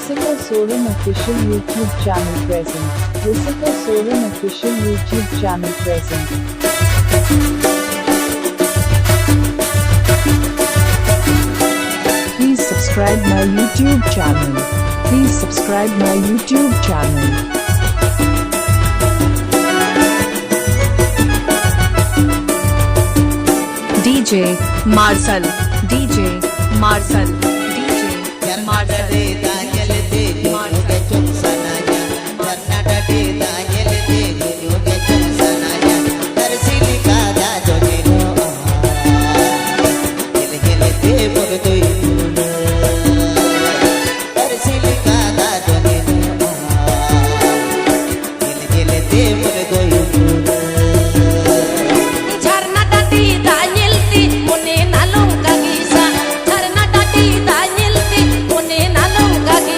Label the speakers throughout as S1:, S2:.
S1: Risika Soran official YouTube channel present. Risika Soran official YouTube channel present. Please subscribe my YouTube channel. Please subscribe my YouTube channel.
S2: DJ Marcel, DJ Marcel, DJ Marcel.
S3: Nalung kagisa,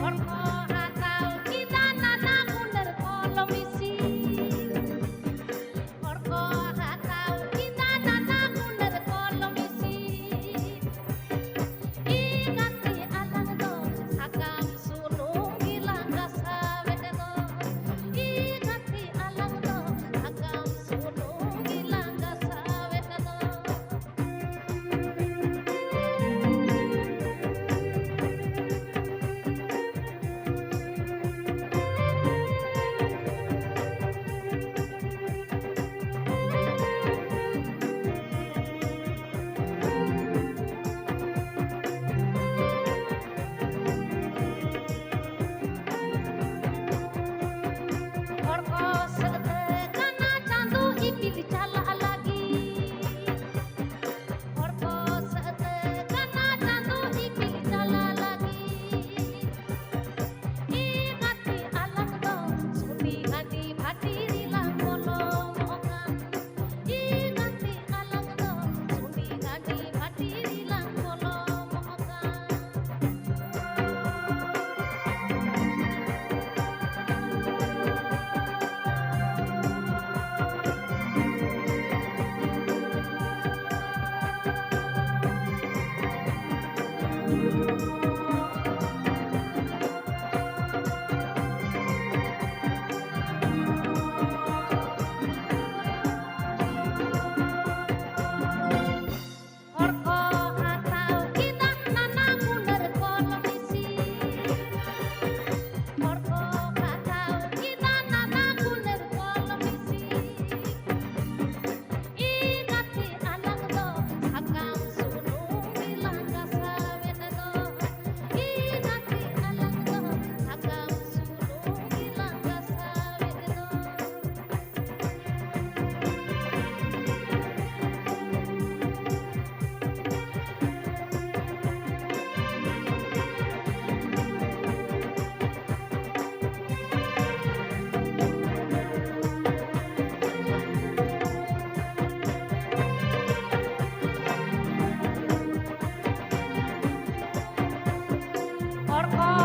S3: Orko atau kita nana kunder kolomisi. Orko atau kita nana kunder kolomisi. Ingati alang do sakam sulung gilang gasawe do. Ingati alang do sakam sulung gilang gasawe do. Orko setekana candu ipil cala lagi. Orko setekana candu ipil cala lagi. Ingati alang do suni ngadi bhatiri lang bolong okan. Ingati alang do suni ngadi bhatiri lang bolong okan. Orko atau kita nana kunder kolomisi. Orko atau kita nana kunder kolomisi. Ingati alang do sakam sulung gilang gasawe do. Ingati alang do sakam sulung gilang gasawe do. Orko